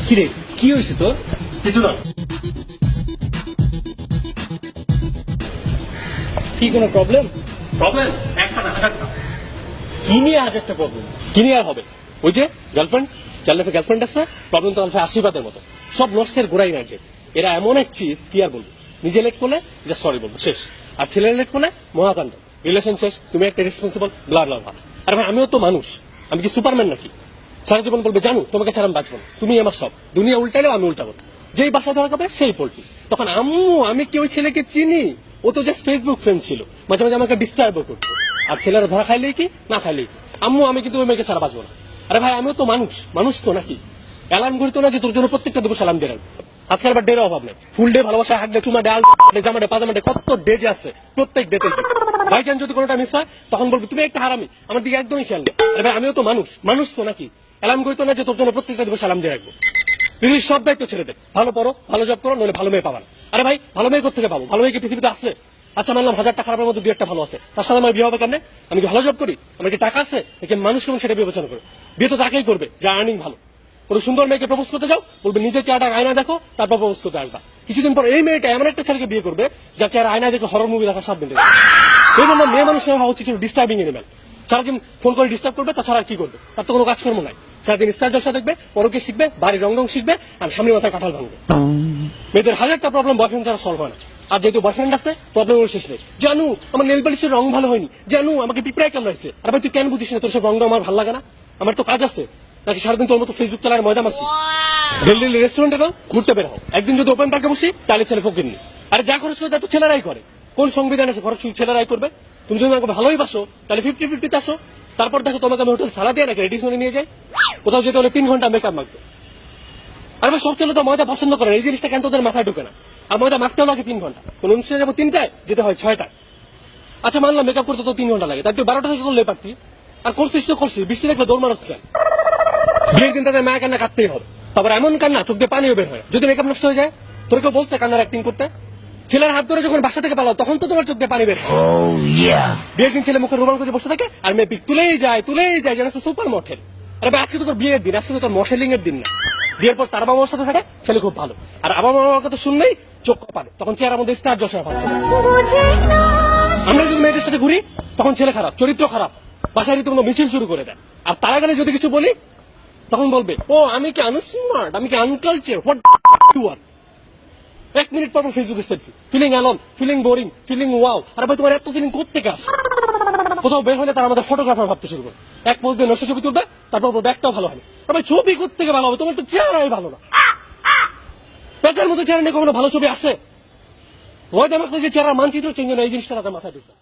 কিরে কি হয়েছে তোর? কিছু না। কি কোনো প্রবলেম? প্রবলেম একটা না, হাজারটা। কি নিয়ে হাজারটা প্রবলেম? কি নিয়ে আর হবে? ওই যে গার্লফ্রেন্ড, যার লাইফে গার্লফ্রেন্ড আছে, প্রবলেম তো লাইফে আশীর্বাদের মতো। সব নষ্টের গোড়াই না যে এরা এমন এক চিজ, কি আর বলবো, নিজে লেট করলে যা সরি বলবো শেষ, আর ছেলের লেট করলে মহাকাণ্ড, রিলেশন শেষ, তুমি একটা রেসপন্সিবল ব্লা ব্লা ব্লা। আর ভাই আমিও তো মানুষ, আমি কি সুপারম্যান নাকি? সারা জীবন বলবে জানো তোমাকে ছাড়া আমি বাঁচবো না, তুমি আমার সব, দুনিয়া উল্টাইলেও আমি উল্টাবো। যেই বাসা ধরা যাবে সেই পোল্ট্রি। তখন আম্মু আমি কি ওই ছেলেকে চিনি? ও তো জাস্ট ফেসবুক ফ্রেন্ড ছিল, মাঝে মাঝে আমাকে ডিস্টার্বও করতো। আর ছেলেরা ধরা খাইলেই কি না খাইলেই কি, আম্মু আমি কিন্তু ওই মেয়েকে ছাড়া বাঁচবো না। আরে ভাই আমিও তো মানুষ, মানুষ তো নাকি? অ্যালার্ম ঘুরতো না যে তোর জন্য প্রত্যেকটা দেবো সালাম দিয়ে রাখবো? আজকাল আবার ডের অভাব নেই, ফুল ডে ভালোবাসা, হাক ডে, চুমা, ডাল, জামাডে, পাজামাডে, কত ডে যে আছে, প্রত্যেক ডেতে ভাইজান যদি কোনোটা মিস হয় তখন বলবি তুমি একটা হারামি, আমার দিকে একদমই খেয়াল নেই। আরে ভাই আমিও তো মানুষ, মানুষ তো নাকি? অ্যালার্ম ঘুরতো না যে তোর জন্য প্রত্যেকটা দেবো সালাম দিয়ে রাখবো? পৃথিবীর সব দায়িত্ব ছেড়ে দে, ভালো পড়ো, ভালো জব করো, নইলে ভালো মেয়ে পাবা না। আরে ভাই ভালো মেয়ে কোথেকে পাবো? ভালো মেয়ে কি পৃথিবীতে আছে? আচ্ছা মানলাম 1000টা খারাপের মধ্যে 2-1টা ভালো আছে, তার সাথে আমার বিয়ে হবে কেন? আমি কি ভালো জব করি? আমার কি টাকা আছে? নাকি মানুষ কেমন সেটা বিবেচনা করে? বিয়ে তো তাকেই করবে যা আর্নিং ভালো। কোনো সুন্দর মেয়েকে প্রপোজ করতে যাও, বলবে নিজের চেহারা আয়না দেখো, তারপর প্রপোজ করতে আসবা। কিছুদিন পর এই মেয়েটা এমন একটা ছেলেকে বিয়ে করবে যার চেহারা আয়না দেখে হরর মুভি দেখার 7 মিনিট। এই জন্য মেয়ে মানুষের হওয়া উচিত ডিস্টার্বিং এনিম্যাল। সারাদিন ফোন করে ডিস্টার্ব করবে, তাছাড়া আর কি করবে? তার তো কোনো কাজকর্ম নাই। সারাদিন স্টার জলসা দেখবে, পরকে শিখবে, বাড়ির রং শিখবে, আর সামনে মাথায় কাঁঠাল ভাঙবে। মেয়েদের হাজারটা প্রবলেম বয়ফ্রেন্ড ছাড়া সলভ হয় না। আর যেহেতু বয়ফ্রেন্ড আছে, প্রবলেম শেষ নেই। জানু আমার নেল পালিশের রং ভালো হয়নি, জানু আমাকে পিঁপড়ায় কামড়াইছে। আর ভাই তুই কেন বুঝিস না তোর সব রংটা আমার ভালো লাগে না? আমার তো কাজ আছে, নাকি সারাদিন তোর মতো ফেসবুক চালার ময়দা মাখি? দিল্লি রেস্টুরেন্টে যাও, ঘুরতে বের হও, একদিন যদি ওপেন পার্কে বসি তাহলে ছেলে ফকির নি। আরে যা খরচ করে তা তো ছেলেরাই করে। কোন সংবিধান আছে খরচ ছেলেরাই করবে? তুমি যদি আমাকে ভালোই বাসো তাহলে 50-50 আসো। তারপর দেখো তোমাকে আমি হোটেল সালা দিয়ে নাকি রেডিশনে নিয়ে যাই। কোথাও যেতে হলে 3 ঘন্টা মেকআপ মাখবে। আর ভাই সব ছেলে তো ময়দা পছন্দ করে, এই জিনিসটা কেন তোদের মাথায় ঢুকে না? আর ময়দা মাখতেও লাগে 3 ঘন্টা, কোন অনুষ্ঠানে যাবো 3টায়, যেতে হয় 6টায়। আচ্ছা মানলাম মেকআপ করতে তো 3 ঘন্টা লাগে, তার তুই 12টা থেকে করলে পারতি। আর করছিস তো করছিস, বৃষ্টি দেখলে দৌড় মারস কেন? বিয়ের দিন তাদের মায়ের কান্না কাটতেই হবে, তারপর এমন কান্না চোখ দিয়ে পানিও বের হয় যদি মেকআপ নষ্ট হয়ে যায়। তোর কেউ বলছে কান্নার অ্যাক্টিং করতে? ছেলের হাত ধরে যখন বাসা থেকে পালাও তখন তো তোমার চোখ দিয়ে পানি বের হয়। বিয়ের দিন ছেলে মুখে রোমান করে বসে থাকে আর মেয়ে পিক তুলেই যায় যেন সুপার মডেল। আরে ভাই আজকে তো তোর বিয়ের দিন, আজকে তো তোর মডেলিং এর দিন না। বিয়ের পর তার বাবা মার সাথে থাকে, ছেলে খুব ভালো, আর আবার মামার কথা শুনলেই চোখ পারে, তখন চেহারার মধ্যে স্টার জলসা ভাব। আমরা যদি মেয়েদের সাথে ঘুরি তখন ছেলে খারাপ, চরিত্র খারাপ, বাসায় রীতিমতো মিছিল শুরু করে দেয়। আর তারা গেলে যদি কিছু বলি তখন বলবে ও আমি কি আনস্মার্ট, আমি কি unculture, what you are. 1 minute পর ফেসবুকে selfie, feeling alone, feeling boring, feeling wow. আর ভাই তোমার এত ফিলিং কোত্থেকে আসে? কোথাও বের হলে তারা আমাদের ফটোগ্রাফার ভাবতে শুরু করে, এক পোজ দিয়ে নষ্ট ছবি তুলবে, তারপর ব্যাগটাও ভালো হবে। আর ভাই ছবি কোত্থেকে ভালো হবে? তোমার তো চেহারাই ভালো না। পেঁচার মতো চেহারা নিয়ে কখনো ভালো ছবি আসে? ওই দেখ যে চেহারা মানচিত্র চেঞ্জ হয়, এই জিনিসটা তাদের মাথায় ঢুকবে।